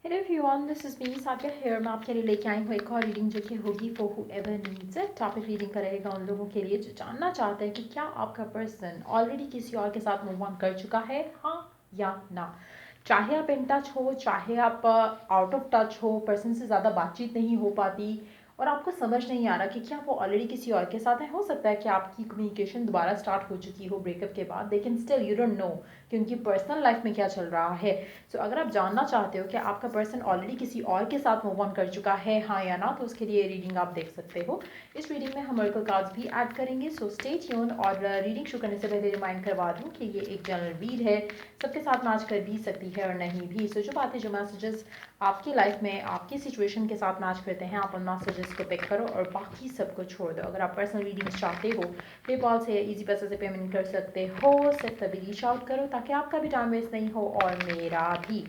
Hello everyone, this is me Sabiya here. मैं आपके लिए लेके आई हूँ एक और रीडिंग जो कि होगी for whoever needs it. Topic reading का रहेगा उन लोगों के लिए जो जानना चाहते हैं कि क्या आपका पर्सन ऑलरेडी किसी और के साथ मूव ऑन कर चुका है, हाँ या ना। चाहे आप इन टच हो, चाहे आप आउट ऑफ टच हो, पर्सन से ज़्यादा बातचीत नहीं हो पाती और आपको समझ नहीं आ रहा कि क्या वो ऑलरेडी किसी और के साथ है। हो सकता है कि आपकी कम्युनिकेशन दोबारा स्टार्ट हो चुकी हो ब्रेकअप के बाद, लेकिन स्टिल यू डोंट नो कि उनकी पर्सनल लाइफ में क्या चल रहा है। सो अगर आप जानना चाहते हो कि आपका पर्सन ऑलरेडी किसी और के साथ मूव ऑन कर चुका है, हाँ या ना, तो उसके लिए रीडिंग आप देख सकते हो। इस रीडिंग में हम ऑरेकल कार्ड्स भी ऐड करेंगे, सो स्टे ट्यून। और रीडिंग शुरू करने से पहले रिमाइंड करवा दूँ कि ये एक जनरल रीड है, सबके साथ मैच कर भी सकती है और नहीं भी। सो जो बातें, जो मैसेजेस आपकी लाइफ में आपकी सिचुएशन के साथ मैच करते हैं, आप उन मैसेजेस को पिक करो और बाकी सबको छोड़ दो। अगर आप पर्सनल रीडिंग्स चाहते हो, पेपॉल से इजी पैसे से पेमेंट कर सकते हो, सिर्फ तभी रीच आउट करो ताकि आपका भी टाइम वेस्ट नहीं हो और मेरा भी।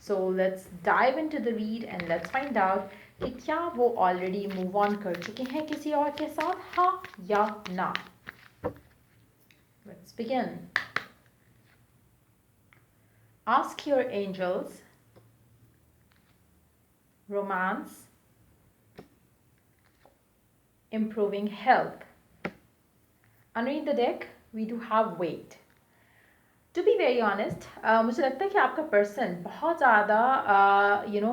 So let's dive into the read and let's find out कि क्या वो ऑलरेडी मूव ऑन कर चुके हैं किसी और के साथ, हाँ या ना। Let's begin. Ask your angels, romance, improving health. Underneath the deck, we do have weight. To be very honest, मुझे लगता है कि आपका पर्सन बहुत ज़्यादा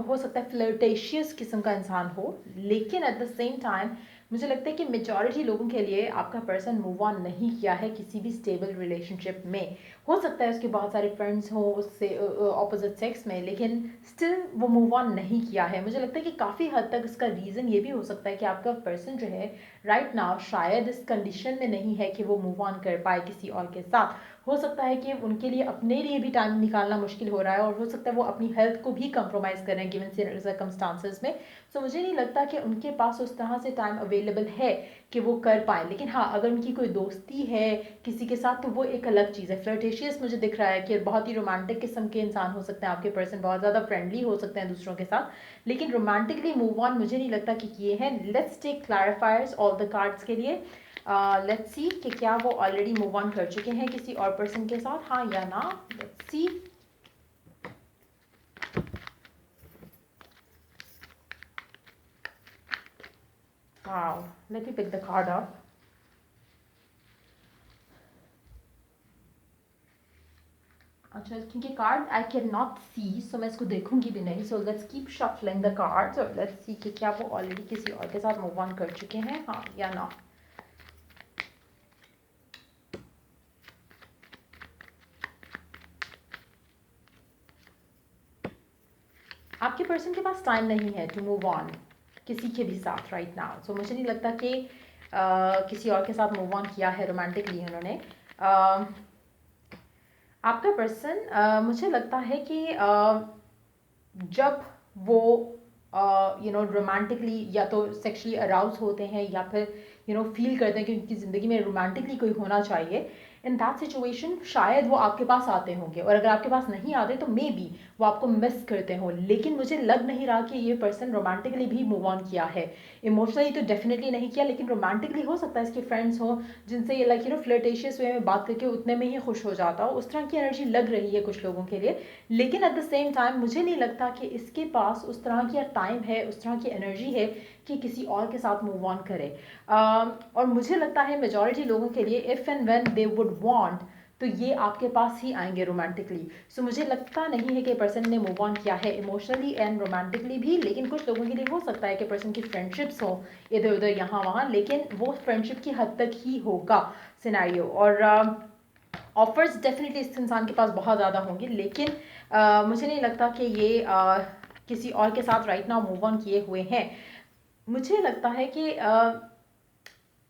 हो सकता है फ्लर्टेशियस किस्म का इंसान हो, लेकिन एट द सेम टाइम मुझे लगता है कि मेजॉरिटी लोगों के लिए आपका पर्सन मूव ऑन नहीं किया है किसी भी स्टेबल रिलेशनशिप में। हो सकता है उसके बहुत सारे फ्रेंड्स हों उससे ऑपोजिट सेक्स में, लेकिन स्टिल वो मूव ऑन नहीं किया है। मुझे लगता है कि काफ़ी हद तक इसका रीज़न ये भी हो सकता है कि आपका पर्सन जो है राइट नाउ शायद इस कंडीशन में नहीं है कि वो मूव ऑन कर पाए किसी और के साथ। हो सकता है कि उनके लिए अपने लिए भी टाइम निकालना मुश्किल हो रहा है और हो सकता है वो अपनी हेल्थ को भी कंप्रोमाइज़ कर रहे हैं गिवन सर्कमस्टांसेस में। सो मुझे नहीं लगता कि उनके पास उस तरह से टाइम अवेलेबल है कि वो कर पाए। लेकिन हाँ, अगर उनकी कोई दोस्ती है किसी के साथ तो वो एक अलग चीज़ है। फ्लर्टेशियस मुझे दिख रहा है कि बहुत ही रोमांटिक किस्म के इंसान हो सकते हैं आपके पर्सन, बहुत ज़्यादा फ्रेंडली हो सकते हैं दूसरों के साथ, लेकिन रोमांटिकली मूव ऑन मुझे नहीं लगता कि किए हैं। Let's take clarifiers all the cards के लिए। लेट्स सी कि क्या वो ऑलरेडी मूव ऑन कर चुके हैं किसी और पर्सन के साथ, हाँ या ना। Let's see. Wow, let me pick the card up. अच्छा, क्योंकि card I can not see, so मैं इसको देखूंगी भी नहीं। So let's keep shuffling the cards और लेट्स सी कि क्या वो ऑलरेडी किसी और के साथ मूव ऑन कर चुके हैं, हाँ या ना। आपके पर्सन के पास टाइम नहीं है टू मूव ऑन किसी के भी साथ राइट नाउ। सो मुझे नहीं लगता कि किसी और के साथ मूव ऑन किया है रोमांटिकली उन्होंने। आपका पर्सन मुझे लगता है कि जब वो रोमांटिकली या तो सेक्सुअली अराउज होते हैं या फिर फील करते हैं कि उनकी ज़िंदगी में रोमांटिकली कोई होना चाहिए, इन दैट सिचुएशन शायद वो आपके पास आते होंगे। और अगर आपके पास नहीं आते तो मे बी वो आपको मिस करते हो। लेकिन मुझे लग नहीं रहा कि ये पर्सन रोमांटिकली भी मूव ऑन किया है। इमोशनली तो डेफिनेटली नहीं किया, लेकिन रोमांटिकली हो सकता है इसके फ्रेंड्स हो जिनसे ये लाइक फ्लर्टेशियस वे में बात करके उतने में ही खुश हो जाता हो। उस तरह की एनर्जी लग रही है कुछ लोगों के लिए। लेकिन एट द सेम टाइम मुझे नहीं लगता कि इसके पास उस तरह की टाइम है, उस तरह की एनर्जी है कि किसी और के साथ मूव ऑन करे। और मुझे लगता है मेजॉरिटी लोगों के लिए if and when they would want तो ये आपके पास ही आएंगे रोमांटिकली। सो मुझे लगता नहीं है कि पर्सन ने मूव ऑन किया है इमोशनली एंड रोमांटिकली भी। लेकिन कुछ लोगों के लिए हो सकता है कि पर्सन की फ्रेंडशिप्स हो इधर उधर यहाँ वहाँ, लेकिन वो फ्रेंडशिप की हद तक ही होगा सिनेरियो। और ऑफर्स डेफिनेटली इस इंसान के पास बहुत ज़्यादा होंगे, लेकिन मुझे नहीं लगता कि ये किसी और के साथ राइट नाउ मूव ऑन किए हुए हैं। मुझे लगता है कि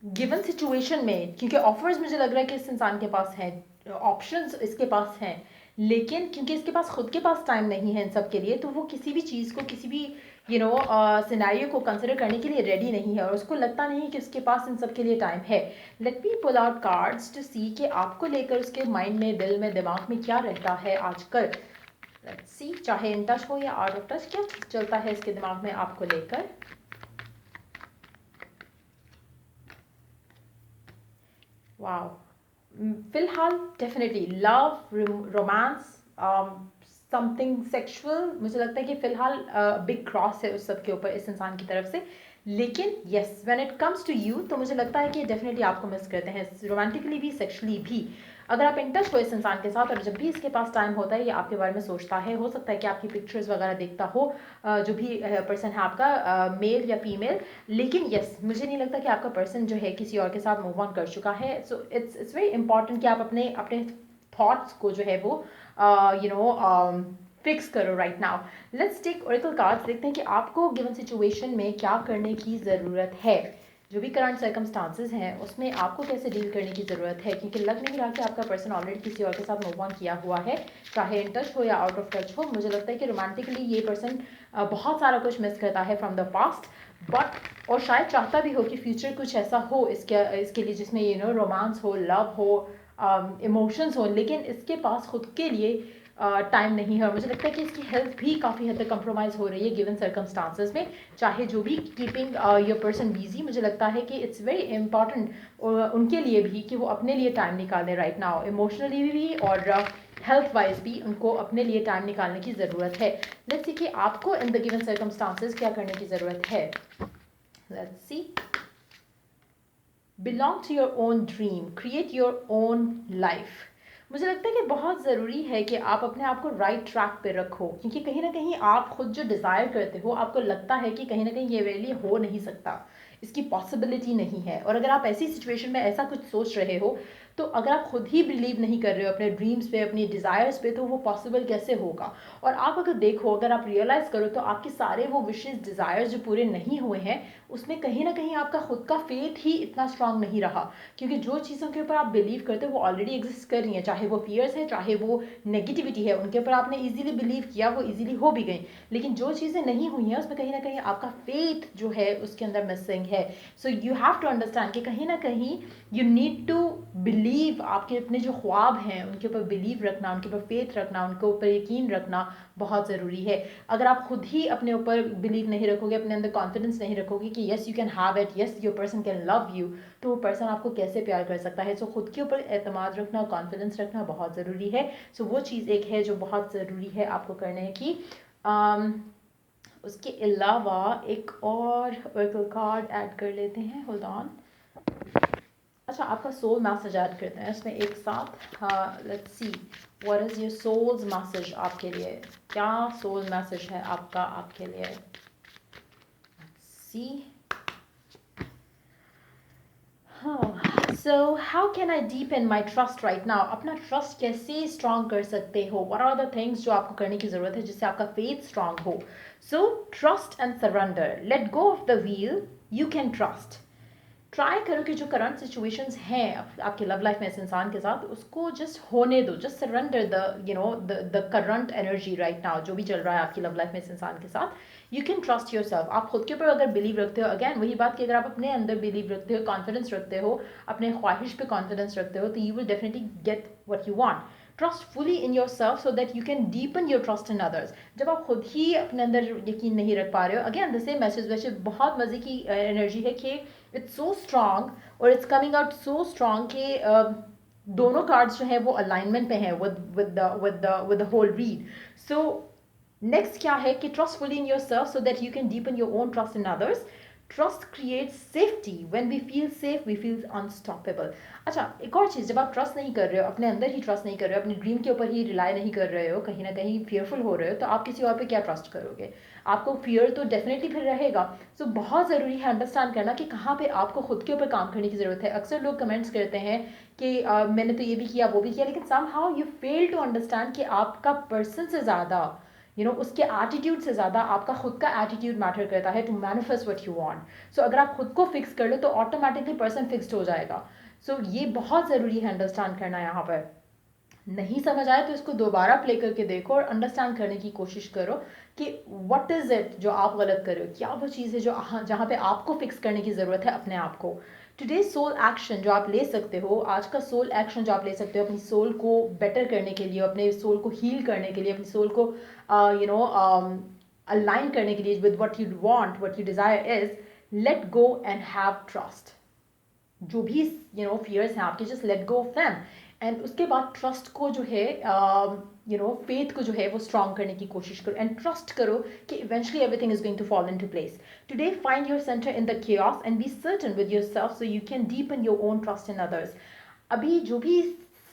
गिवन सिचुएशन में, क्योंकि ऑफर्स मुझे लग रहा है कि इस इंसान के पास हैं, ऑप्शंस इसके पास हैं, लेकिन क्योंकि इसके पास खुद के पास टाइम नहीं है इन सब के लिए, तो वो किसी भी चीज़ को, किसी भी सिनेरियो को कंसिडर करने के लिए रेडी नहीं है और उसको लगता नहीं कि उसके पास इन सब के लिए टाइम है। Let me pull out cards to see कि आपको लेकर उसके माइंड में, दिल में, दिमाग में क्या रहता है आजकल। लेट्स सी, चाहे इन टच हो या आउट ऑफ टच, क्या चलता है इसके दिमाग में आपको लेकर। वाओ, फिलहाल definitely love, romance, something sexual, मुझे लगता है कि फ़िलहाल बिग क्रॉस है उस सब के ऊपर इस इंसान की तरफ से। लेकिन yes, when it comes to you, तो मुझे लगता है कि डेफिनेटली आपको मिस करते हैं, रोमांटिकली भी, सेक्सुअली भी। अगर आप इन टच हो इस इंसान के साथ और जब भी इसके पास टाइम होता है ये आपके बारे में सोचता है, हो सकता है कि आपकी पिक्चर्स वगैरह देखता हो, जो भी पर्सन है आपका, मेल या फीमेल। लेकिन यस, मुझे नहीं लगता कि आपका पर्सन जो है किसी और के साथ मूव ऑन कर चुका है। सो इट्स वेरी इंपॉर्टेंट कि आप अपने अपने थॉट्स को जो है वो फिक्स करो right now. Let's take oracle cards, देखते हैं कि आपको गिवन सिचुएशन में क्या करने की ज़रूरत है, जो भी करंट सर्कमस्टांसेस हैं उसमें आपको कैसे डील करने की ज़रूरत है, क्योंकि लग नहीं रहा कि आपका पर्सन ऑलरेडी किसी और के साथ मूव ऑन किया हुआ है, चाहे इन टच हो या आउट ऑफ टच हो। मुझे लगता है कि रोमांटिकली ये पर्सन बहुत सारा कुछ मिस करता है फ्रॉम द पास्ट, बट और शायद चाहता भी हो कि फ्यूचर कुछ ऐसा हो इसके लिए जिसमें रोमांस हो, लव हो, इमोशंस हो, लेकिन इसके पास खुद के लिए टाइम नहीं है। और मुझे लगता है कि इसकी हेल्थ भी काफ़ी हद तक कंप्रोमाइज़ हो रही है गिवन सर्कमस्टांसेस में, चाहे जो भी कीपिंग योर पर्सन बिजी। मुझे लगता है कि इट्स वेरी इंपॉर्टेंट उनके लिए भी कि वो अपने लिए टाइम निकालें राइट नाउ, इमोशनली भी और हेल्थ वाइज भी उनको अपने लिए टाइम निकालने की ज़रूरत है। लेट्स सी कि आपको इन द गिवन सर्कमस्टांसेस क्या करने की ज़रूरत है। Let's see, belong to your own dream, create your own life. मुझे लगता है कि बहुत ज़रूरी है कि आप अपने आप को राइट ट्रैक पे रखो, क्योंकि कहीं ना कहीं आप खुद जो डिज़ायर करते हो आपको लगता है कि कहीं ना कहीं ये मेरे लिए हो नहीं सकता, इसकी पॉसिबिलिटी नहीं है। और अगर आप ऐसी सिचुएशन में ऐसा कुछ सोच रहे हो, तो अगर आप खुद ही बिलीव नहीं कर रहे हो अपने ड्रीम्स पे, अपनी डिज़ायर्स पे, तो वो पॉसिबल कैसे होगा। और आप अगर देखो, अगर आप रियलाइज़ करो, तो आपके सारे वो विशेज़ डिज़ायर्स जो पूरे नहीं हुए हैं उसमें कहीं ना कहीं आपका खुद का फेथ ही इतना स्ट्रांग नहीं रहा, क्योंकि जो चीज़ों के ऊपर आप बिलीव करते हो वो ऑलरेडी एग्जिस्ट कर रही हैं, चाहे वो फियर्स है चाहे वो नेगेटिविटी है, उनके ऊपर आपने इजीली बिलीव किया, वो इजीली हो भी गई। लेकिन जो चीज़ें नहीं हुई हैं उसमें कहीं ना कहीं आपका फेथ जो है उसके अंदर मिसिंग है। So you have to understand कि कहीं ना कहीं यू नीड टू बिलीव, आपके अपने जो ख्वाब हैं उनके ऊपर बिलीव रखना, उनके ऊपर फेथ रखना, उनके ऊपर यकीन रखना बहुत ज़रूरी है। अगर आप खुद ही अपने ऊपर बिलीव नहीं रखोगे, अपने अंदर कॉन्फिडेंस नहीं रखोगे कि yes you can have it, yes your person can love you, तो वो पर्सन आपको कैसे प्यार कर सकता है। सो खुद के ऊपर एतमाद रखना, कॉन्फिडेंस रखना बहुत ज़रूरी है। सो वो चीज़ एक है जो बहुत ज़रूरी है आपको करने की। उसके अलावा एक और ओरेकल कार्ड ऐड कर लेते हैं, होल्ड ऑन। अच्छा, आपका सोल मैसेज ऐड करते हैं इसमें एक साथ। Let's see what is your soul's message आपके लिए, क्या सोल मैसेज है आपका आपके लिए। See so how can I deepen my trust right now, अपना ट्रस्ट कैसे स्ट्रॉन्ग कर सकते हो, व्हाट आर द थिंग्स जो आपको करने की ज़रूरत है जिससे आपका फेथ स्ट्रॉन्ग हो। So trust and surrender, let go of the wheel, you can trust. Try करो कि जो करंट सिचुएशंस हैं आपकी लव लाइफ में इस इंसान के साथ, उसको जस्ट होने दो, just surrender the current energy right now, जो भी चल रहा है आपकी लव लाइफ में इस इंसान के साथ। You can trust your self, आप खुद के ऊपर अगर बिलीव रखते हो, अगैन वही बात कि अगर आप अपने अंदर बिलीव रखते हो, कॉन्फिडेंस रखते हो, अपने ख्वाहिश पे कॉन्फिडेंस रखते हो, तो you will definitely get what you want. Trust fully in yourself so that you can deepen your trust in others. जब आप खुद ही अपने अंदर यकीन नहीं रख पा रहे हो, अगेन द सेम मैसेज, वैसे बहुत मज़े की एनर्जी है कि इट्स सो स्ट्रांग और it's coming out so strong कि दोनों कार्ड्स जो हैं वो अलाइनमेंट पे हैं with the whole read. So next क्या है कि trust fully in yourself so that you can deepen your own trust in others. Trust create safety, when we feel safe we feel unstoppable. अच्छा, एक और चीज़, जब आप trust नहीं कर रहे हो, अपने अंदर ही ट्रस्ट नहीं कर रहे हो, अपने ड्रीम के ऊपर ही रिलाई नहीं कर रहे हो, कहीं ना कहीं फियरफुल हो रहे हो, तो आप किसी और पे क्या ट्रस्ट करोगे। आपको फियर तो डेफिनेटली फिर रहेगा। सो बहुत ज़रूरी है अंडरस्टैंड करना कि कहाँ पे आपको खुद के ऊपर काम करने की ज़रूरत है। अक्सर लोग कमेंट्स करते हैं कि मैंने तो ये भी किया वो भी किया, लेकिन somehow you fail to understand कि आपका पर्सन से ज़्यादा उसके एटीट्यूड से ज़्यादा आपका खुद का एटीट्यूड मैटर करता है to manifest what you want. So अगर आप खुद को फिक्स कर लो तो ऑटोमेटिकली पर्सन फिक्स्ड हो जाएगा। सो ये बहुत ज़रूरी है अंडरस्टैंड करना। यहाँ पर नहीं समझ आए तो इसको दोबारा प्ले करके देखो और अंडरस्टैंड करने की कोशिश करो कि व्हाट इज़ इट जो आप गलत कर रहे हो, क्या वो चीज़ है जो जहाँ पे आपको फिक्स करने की ज़रूरत है अपने आप को। टुडे सोल एक्शन जो आप ले सकते हो, आज का सोल एक्शन जो आप ले सकते हो अपनी सोल को बेटर करने के लिए, अपने सोल को हील करने के लिए, अपनी सोल को अलाइन करने के लिए with what you want, what you desire is, let go and have trust. जो भी फियर्स हैं आपके, just let go of them. And उसके बाद ट्रस्ट को जो है फेथ को जो है वो स्ट्रॉन्ग करने की कोशिश करो एंड ट्रस्ट करो कि eventually everything is going to fall into place. Today find your centre in the chaos and be certain with yourself so you can deepen your own trust in others. अभी जो भी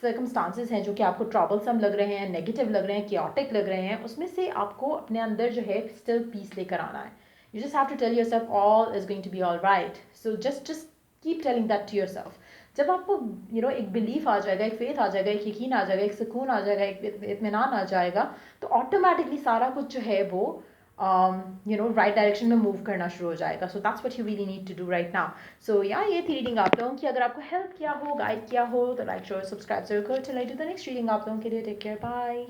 circumstances हैं जो कि आपको troublesome लग रहे हैं, नेगेटिव लग रहे हैं, chaotic लग रहे हैं, उसमें से आपको अपने अंदर जो है स्टिल पीस लेकर आना है. You just have to tell yourself all is going to be all right. So just keep telling that to yourself. जब आपको एक बिलीफ आ जाएगा, एक फेथ आ जाएगा, एक यकीन आ जाएगा, एक सुकून आ जाएगा, एक इत्मीनान आ जाएगा, तो ऑटोमेटिकली सारा कुछ जो है वो राइट डायरेक्शन में मूव करना शुरू हो जाएगा. So that's what you really need to do right now. So ये थी रीडिंग आप लोगों की. अगर आपको हेल्प किया हो, गाइड किया हो, तो लाइक, शेयर, सब्सक्राइब जरूर करो. Till I do the next reading आप लोगों के लिए. Take care, bye.